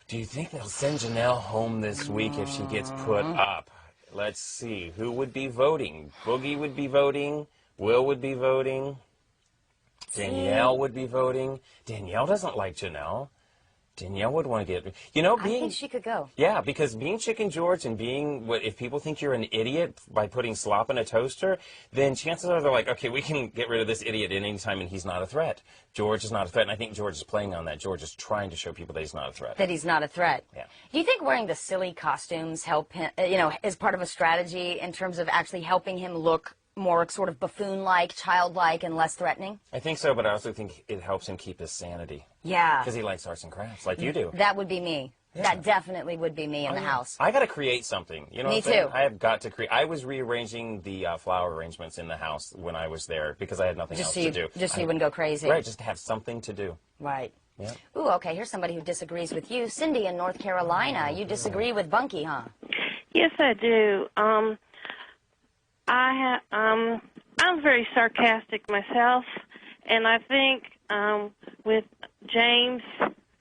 Do you think they'll send Janelle home this week if she gets put up? Let's see. Who would be voting? Boogie would be voting. Will would be voting. Danielle would be voting. Danielle doesn't like Janelle. Danielle would want to get, I think she could go. Yeah, because being Chicken George and being, if people think you're an idiot by putting slop in a toaster, then chances are they're like, okay, we can get rid of this idiot at any time and he's not a threat. George is not a threat, and I think George is playing on that. George is trying to show people that he's not a threat. That he's not a threat. Yeah. Do you think wearing the silly costumes help him, is part of a strategy in terms of actually helping him look more sort of buffoon-like, childlike, and less threatening? I think so, but I also think it helps him keep his sanity. Yeah. Because he likes arts and crafts, like you do. That would be me. Yeah. That definitely would be me in the house. I got to create something. You know me what I'm saying? too. I have got to create. I was rearranging the flower arrangements in the house when I was there because I had nothing else to do. Just so you wouldn't go crazy. Right, just to have something to do. Right. Yeah. Ooh, okay, here's somebody who disagrees with you. Cindy in North Carolina. You disagree with Bunky, huh? Yes, I do. I'm very sarcastic myself, and I think with James,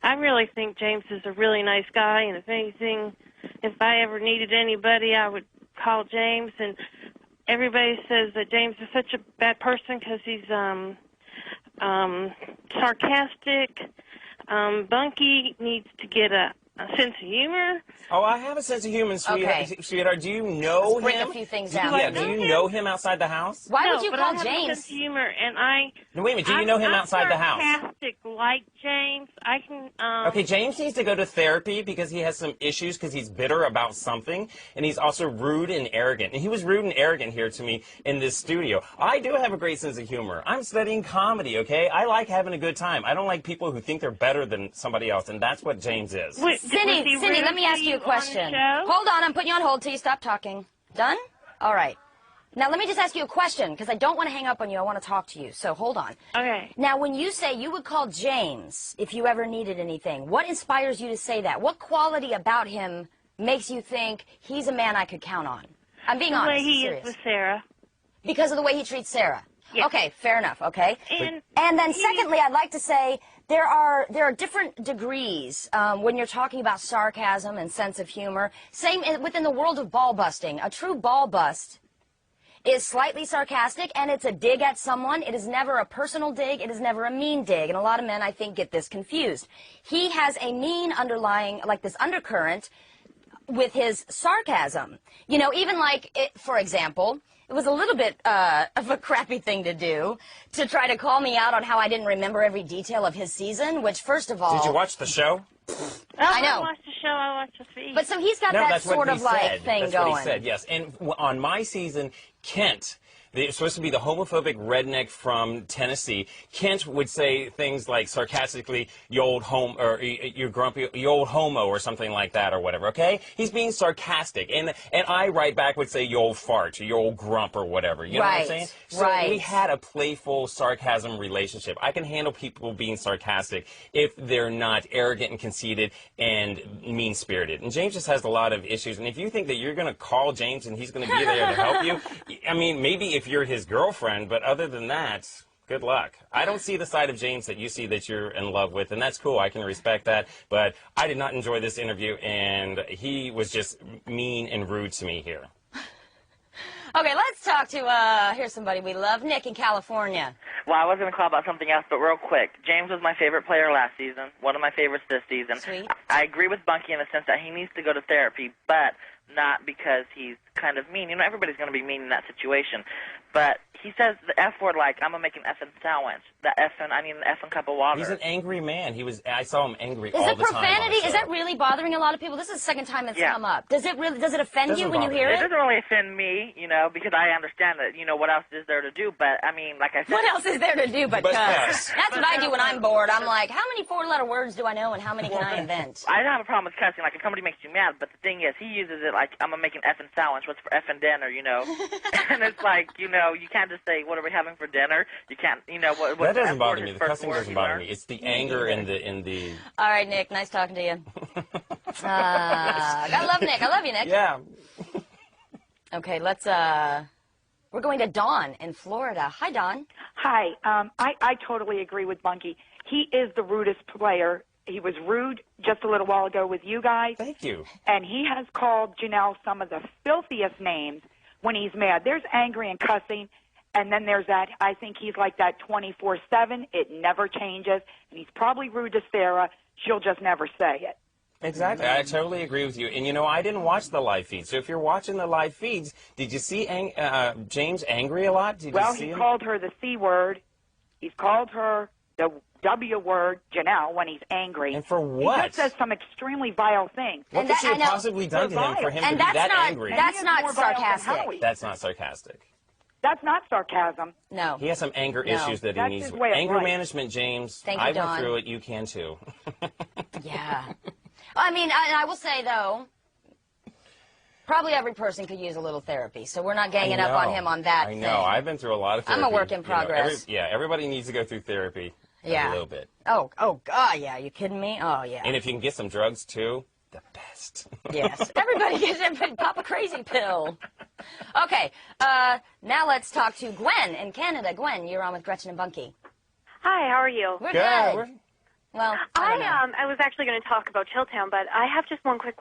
I really think James is a really nice guy, and if anything, if I ever needed anybody, I would call James, and everybody says that James is such a bad person because he's sarcastic. Bunky needs to get a sense of humor. Oh, I have a sense of humor, sweetheart. Do you know him? Bring a few things out. Yeah, do you know him outside the house? Why would you but call I have James? a sense of humor, and I... No, wait a minute. Do you know him outside the house? I'm sarcastic like James. I can... Okay, James needs to go to therapy because he has some issues because he's bitter about something, and he's also rude and arrogant. And he was rude and arrogant here to me in this studio. I do have a great sense of humor. I'm studying comedy, okay? I like having a good time. I don't like people who think they're better than somebody else, and that's what James is. Wait, Cindy, let me ask you a question. Hold on, I'm putting you on hold till you stop talking. Done? All right. Now, let me just ask you a question, because I don't want to hang up on you. I want to talk to you, so hold on. Okay. Now, when you say you would call James if you ever needed anything, what inspires you to say that? What quality about him makes you think he's a man I could count on? I'm being honest. The way he serious. is with Sarah. Because of the way he treats Sarah? Yeah. Okay, fair enough, okay? And then secondly, I'd like to say there are different degrees when you're talking about sarcasm and sense of humor. Same within the world of ball busting. A true ball bust is slightly sarcastic, and it's a dig at someone. It is never a personal dig. It is never a mean dig. And a lot of men, I think, get this confused. He has a mean underlying, like this undercurrent with his sarcasm. You know, even like, for example, it was a little bit of a crappy thing to do, to try to call me out on how I didn't remember every detail of his season, which, first of all... Did you watch the show? I know. I watched the show, I watched the feed. But so he's got that sort of like thing That's going. what he said, yes. And on my season, Kent, they're supposed to be the homophobic redneck from Tennessee. Kent would say things like sarcastically, "You old home," or "You're grumpy, you old homo," or something like that, or whatever. Okay, he's being sarcastic, and I right back would say, "You old fart," or "You old grump," or whatever. You know what I'm saying? So we had a playful sarcasm relationship. I can handle people being sarcastic if they're not arrogant and conceited and mean-spirited. And James just has a lot of issues. And if you think that you're going to call James and he's going to be there to help you, I mean, maybe if you're his girlfriend, but other than that, good luck. I don't see the side of James that you see that you're in love with, and that's cool. I can respect that. But I did not enjoy this interview, and he was just mean and rude to me here. Okay, let's talk to, here's somebody we love, Nick in California. Well, I was going to call about something else, but real quick. James was my favorite player last season, one of my favorites this season. Sweet. I agree with Bunky in the sense that he needs to go to therapy, but not because he's kind of mean. You know, everybody's going to be mean in that situation. But he says the F word like, "I'm going to make an effing sandwich." I need an effing cup of water. He's an angry man. I saw him angry all the time. Is it profanity? Is that really bothering a lot of people? This is the second time it's come up. Does it offend you when you hear it? It doesn't really offend me, you know, because I understand that, you know, what else is there to do? But, I mean, like I said... What else is there to do but cuss? That's what I do when I'm bored. I'm like, how many four-letter words do I know and how many can I invent? I don't have a problem with cussing. Like, if somebody makes you mad, but the thing is, he uses it like, "I'm going to make an effing sandwich. What's for effing dinner?" You know? And it's like, you know, you can't just say, "What are we having for dinner?" You can't, you know... That doesn't bother me. The cussing doesn't bother me. It's the anger and the... All right, Nick. Nice talking to you. I love Nick. I love you, Nick. Yeah. Okay, let's, we're going to Dawn in Florida. Hi, Dawn. Hi. I totally agree with Bunky. He is the rudest player. He was rude just a little while ago with you guys. Thank you. And he has called Janelle some of the filthiest names when he's mad. There's angry and cussing, and then there's that, I think he's like that 24/7. It never changes. And he's probably rude to Sarah. She'll just never say it. Exactly. I totally agree with you. And, you know, I didn't watch the live feed. So if you're watching the live feeds, did you see James angry a lot? Did you see him? Called her the C word. He's called her the W word, Janelle, when he's angry. And for what? He just says some extremely vile things. What could she have possibly done to him for him to be that angry? That's not sarcastic. That's not sarcastic. That's not sarcasm. No. He has some anger issues that he needs. Anger management, James. Thank you, I Dawn. went through it. You can, too. Yeah. I mean, I will say, though, probably every person could use a little therapy, so we're not ganging up on him on that thing. I know. I've been through a lot of therapy. I'm a work in progress. Everybody needs to go through therapy a little bit. Oh, God, yeah. You kidding me? Oh, yeah. And if you can get some drugs, too, the best. Yes. Everybody pop a crazy pill. Okay. Now let's talk to Gwen in Canada. Gwen, you're on with Gretchen and Bunky. Hi, how are you? We're good. Well, I was actually going to talk about Chilltown, but I have just one quick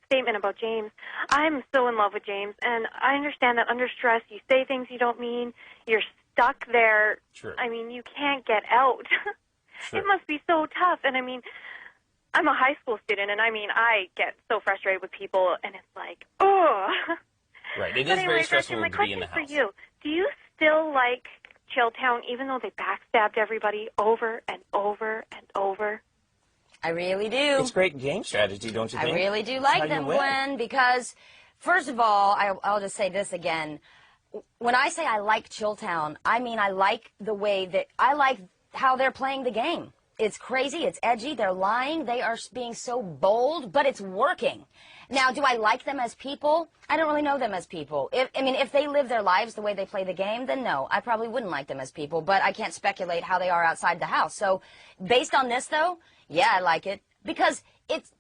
statement about James. I'm so in love with James, and I understand that under stress you say things you don't mean. You're stuck there. True. I mean, you can't get out. Sure. It must be so tough. And I mean, I'm a high school student, and I mean, I get so frustrated with people, and it's like, oh. Right. It is very stressful to be in the house. For you, do you still like Chilltown, even though they backstabbed everybody over and over and over? I really do. It's great game strategy, don't you think? I really do like them, Gwen, because, first of all, I'll just say this again. When I say I like Chilltown, I mean I like the way that, I like how they're playing the game. It's crazy, it's edgy, they're lying, they are being so bold, but it's working. Now, do I like them as people? I don't really know them as people. If they live their lives the way they play the game, then no, I probably wouldn't like them as people, but I can't speculate how they are outside the house. So, based on this, though, yeah, I like it, because it's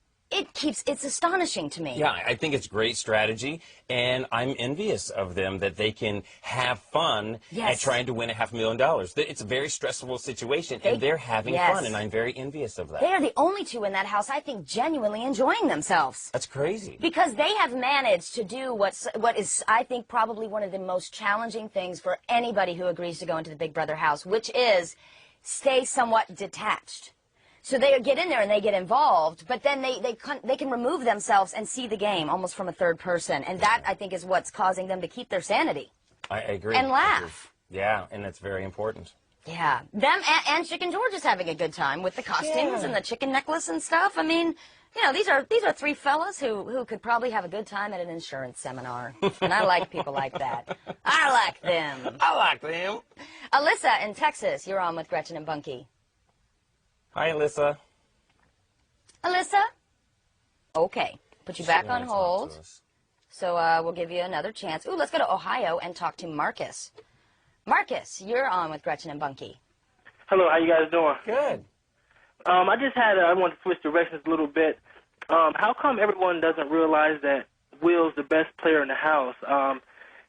astonishing to me. Yeah, I think it's great strategy, and I'm envious of them that they can have fun at trying to win $500,000. It's a very stressful situation, and they're having fun, and I'm very envious of that. They are the only two in that house, I think, genuinely enjoying themselves. That's crazy. Because they have managed to do what is, I think, probably one of the most challenging things for anybody who agrees to go into the Big Brother house, which is stay somewhat detached. So they get in there and they get involved, but then they can remove themselves and see the game almost from a third person. And that, I think, is what's causing them to keep their sanity. I agree. And laugh. Yeah, and that's very important. Yeah. Them and Chicken George is having a good time with the costumes and the chicken necklace and stuff. I mean, You know, these are three fellas who could probably have a good time at an insurance seminar. And I like people like that. I like them. I like them. Alyssa in Texas, you're on with Gretchen and Bunky. Hi, Alyssa. Alyssa? Okay. Put you back on hold. So we'll give you another chance. Ooh, let's go to Ohio and talk to Marcus. Marcus, you're on with Gretchen and Bunky. Hello, how you guys doing? Good. I want to switch directions a little bit. How come everyone doesn't realize that Will's the best player in the house?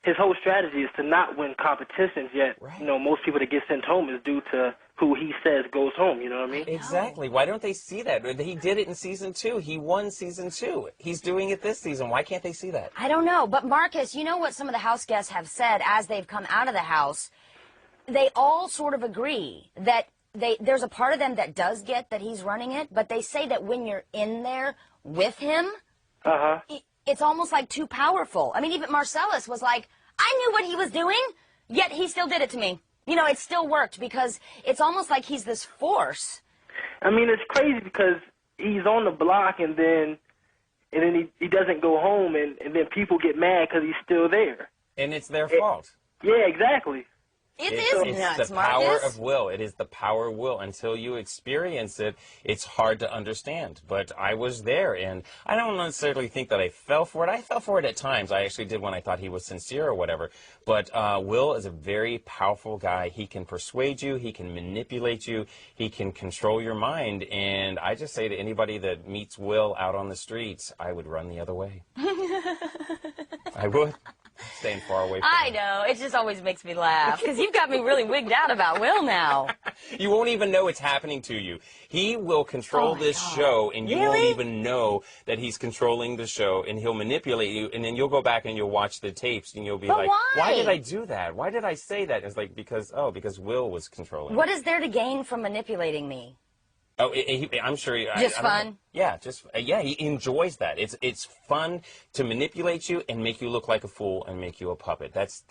His whole strategy is to not win competitions, yet, right. You know, most people that get sent home is due to who he says goes home, you know what I mean? Exactly. Why don't they see that? He did it in season 2. He won season 2. He's doing it this season. Why can't they see that? I don't know. But Marcus, you know what some of the house guests have said as they've come out of the house? They all sort of agree that there's a part of them that does get that he's running it, but they say that when you're in there with him, it's almost like too powerful. I mean, even Marcellus was like, I knew what he was doing, yet he still did it to me. You know, it still worked because it's almost like he's this force. I mean, it's crazy because he's on the block and then he doesn't go home and then people get mad because he's still there. And it's their fault. Yeah, exactly. It's nuts, the Marcus. power of will. It is the power of will. Until you experience it, it's hard to understand. But I was there, and I don't necessarily think that I fell for it. I fell for it at times. I actually did when I thought he was sincere or whatever. But Will is a very powerful guy. He can persuade you. He can manipulate you. He can control your mind. And I just say to anybody that meets Will out on the streets, I would run the other way. I would. Staying far away from I know. It just always makes me laugh because you've got me really wigged out about Will now. You won't even know it's happening to you. He will control this show, and you won't even know that he's controlling the show, and he'll manipulate you, and then you'll go back and you'll watch the tapes, and you'll be like, why did I do that? Why did I say that? It's like, because Will was controlling. What is there to gain from manipulating me? Oh, I'm sure. Just fun? Yeah, he enjoys that. It's fun to manipulate you and make you look like a fool and make you a puppet. That's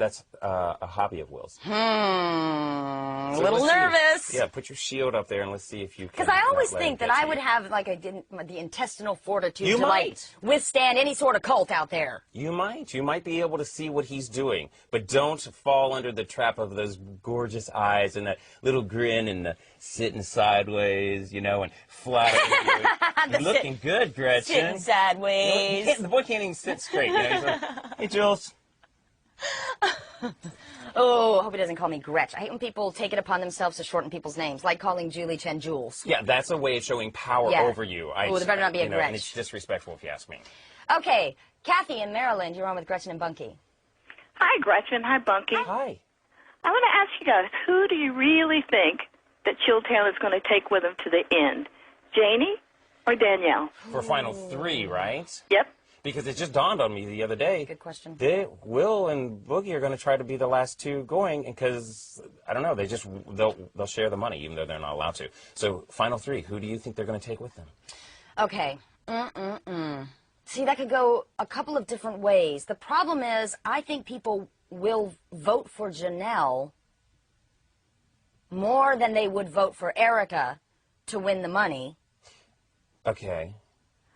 a hobby of Will's. A little nervous. Yeah, put your shield up there and let's see if you can. Because I always think that I would have like the intestinal fortitude to like withstand any sort of cult out there. You might be able to see what he's doing, but don't fall under the trap of those gorgeous eyes and that little grin and the sitting sideways, you know, and flattering you. You're looking good, Gretchen. Sitting sideways. The boy can't even sit straight. You know? He's like, hey, Jules. Oh, I hope he doesn't call me Gretch. I hate when people take it upon themselves to shorten people's names, like calling Julie Chen Jules. Yeah, that's a way of showing power over you. Oh, there better not be a Gretch. And it's disrespectful if you ask me. Okay, Kathy in Maryland, you're on with Gretchen and Bunky. Hi, Gretchen. Hi, Bunky. Hi. I want to ask you guys, who do you really think that Chilltown is going to take with him to the end? Janie or Danielle? For final 3, right? Yep. Because it just dawned on me the other day. Good question. Will and Boogie are going to try to be the last 2 going, because I don't know. They'll share the money even though they're not allowed to. So final 3, who do you think they're going to take with them? Okay. See, that could go a couple of different ways. The problem is, I think people will vote for Janelle more than they would vote for Erika to win the money. Okay.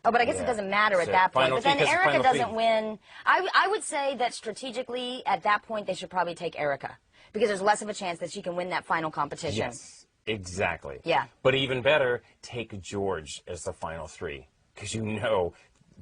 Oh, but I guess it doesn't matter at that point. But then Erika doesn't win. I would say that strategically, at that point, they should probably take Erika, because there's less of a chance that she can win that final competition. Yes, exactly. Yeah. But even better, take George as the final 3, because you know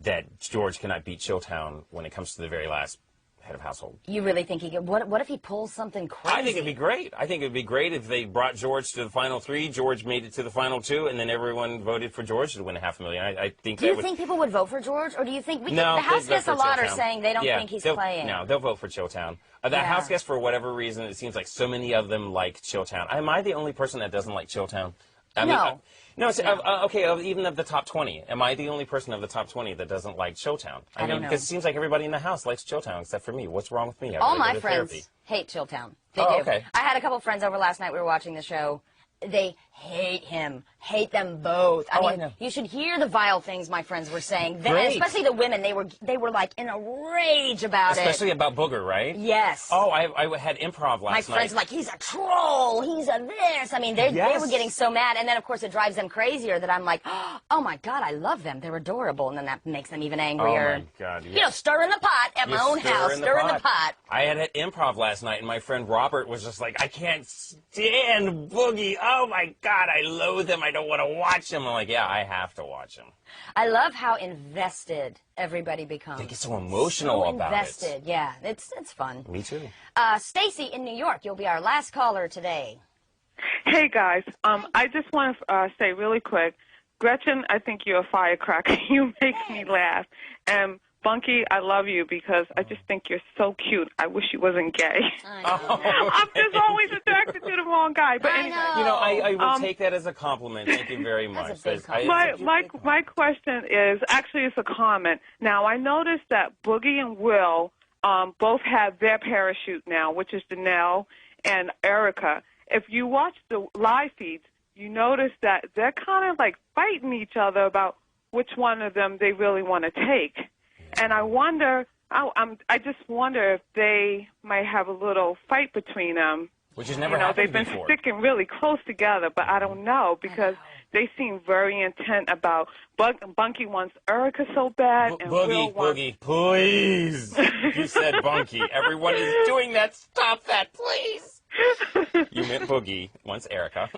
that George cannot beat Chilltown when it comes to the very last head of household. You really think he could? What if he pulls something crazy? I think it'd be great. I think it'd be great if they brought George to the final 3, George made it to the final 2, and then everyone voted for George to win $500,000. I think. Do you think people would vote for George, or do you think the house guests a lot are saying they don't think he's playing? No, they'll vote for Chilltown. The house guests, for whatever reason, it seems like so many of them like Chilltown. Am I the only person that doesn't like Chilltown? Even of the top 20. Am I the only person of the top 20 that doesn't like Chilltown? I mean, because it seems like everybody in the house likes Chilltown except for me. What's wrong with me? All my friends hate Chilltown. They do. Okay. I had a couple of friends over last night. We were watching the show. They hate him. Hate them both. I mean, you should hear the vile things my friends were saying. Especially the women. They were like in a rage about it. Especially about Booger, right? Yes. Oh, I had improv last night. My friends were like, he's a troll. He's a this. I mean, they were getting so mad. And then, of course, it drives them crazier that I'm like, oh, my God, I love them. They're adorable. And then that makes them even angrier. Oh, my God, yes. You know, stirring the pot at my own house. Stirring the pot. I had improv last night, and my friend Robert was just like, I can't stand Boogie. Oh, my God, I loathe him. I don't want to watch him. I'm like, yeah, I have to watch him. I love how invested everybody becomes. They get so emotional about invested. Yeah, it's fun. Me too. Stacy in New York, you'll be our last caller today. Hey, guys. I just want to say really quick, Gretchen, I think you're a firecracker. You make me laugh. And Bunky, I love you because I just think you're so cute. I wish you wasn't gay. I'm just always attracted to the wrong guy. But anyway, you know, I will take that as a compliment. Thank you very much. My question is actually it's a comment. Now I noticed that Boogie and Will both have their parachute now, which is Janelle and Erika. If you watch the live feeds, you notice that they're kind of like fighting each other about which one of them they really want to take. And I wonder, I just wonder if they might have a little fight between them. Which has never happened before. They've been sticking really close together, but I don't know because they seem very intent about. Bunky wants Erika so bad, and Will wants. Boogie, please. You said Bunky. Everyone is doing that. Stop that, please. You meant Boogie wants Erika.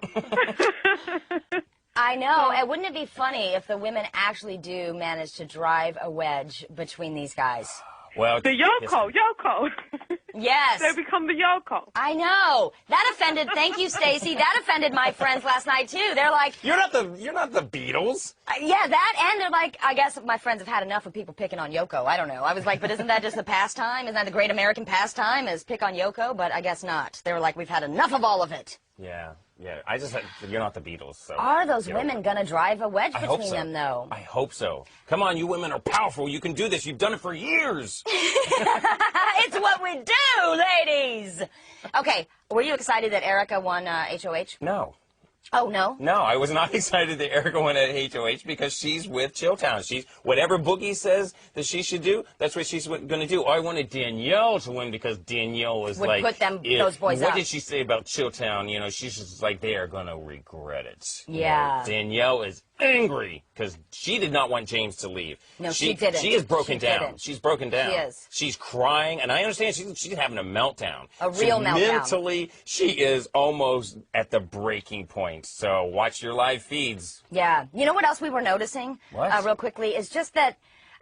I know. And wouldn't it be funny if the women actually do manage to drive a wedge between these guys? Well, the Yoko. Yes. They become the Yoko. I know. That offended. Thank you, Stacy. That offended my friends last night too. They're like, you're not the Beatles. Yeah, that and they're like, I guess my friends have had enough of people picking on Yoko. I don't know. I was like, but isn't that just the pastime? Isn't that the great American pastime? Is pick on Yoko? But I guess not. They were like, we've had enough of all of it. Yeah. You're not the Beatles. So are those women going to drive a wedge between them, though? I hope so. Come on, you women are powerful. You can do this. You've done it for years. It's what we do, ladies. Okay, were you excited that Erika won HOH? No. Oh, no? No, I was not excited that Erika went at HOH because she's with Chilltown. She's whatever Boogie says that she should do, that's what she's going to do. I wanted Danielle to win because Danielle was would put those boys what up. did she say about Chilltown? You know, she's just like, they are going to regret it. Yeah. You know, Danielle is angry because she did not want James to leave. No, she didn't. She is broken down. She's broken down. She is. She's crying, and I understand she's having a meltdown. A real meltdown. Mentally, she is almost at the breaking point. So watch your live feeds. Yeah. You know what else we were noticing? What? Real quickly, is just that,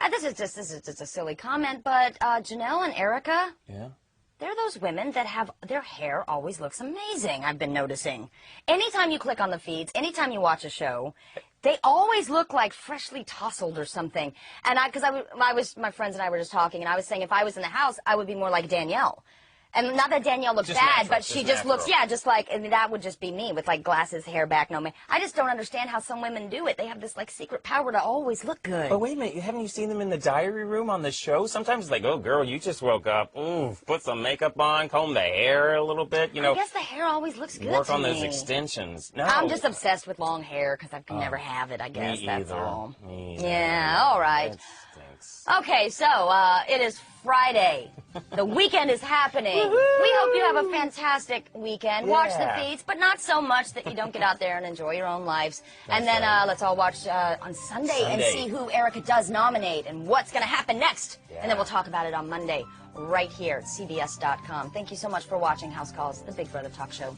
this is just a silly comment, but Janelle and Erika, they're those women that have, their hair always looks amazing, I've been noticing. Anytime you click on the feeds, anytime you watch a show, they always look like freshly tousled or something. And my friends and I were just talking, and I was saying if I was in the house, I would be more like Danielle. And not that Danielle looks bad, but she just looks, just like, and that would just be me with like glasses, hair back, no man. I just don't understand how some women do it. They have this like secret power to always look good. But wait a minute, haven't you seen them in the diary room on the show? Sometimes it's like, oh girl, you just woke up, ooh, put some makeup on, comb the hair a little bit, you know. I guess the hair always looks good work to on me. those extensions. No. I'm just obsessed with long hair because I can never have it, I guess, me that's either. all. Me either. Yeah, all right. Okay, so it is Friday. The weekend is happening. We hope you have a fantastic weekend. Watch the feeds, but not so much that you don't get out there and enjoy your own lives. And then let's all watch on Sunday and see who Erika does nominate and what's going to happen next. And then we'll talk about it on Monday right here at CBS.com. Thank you so much for watching House Calls, the Big Brother Talk Show.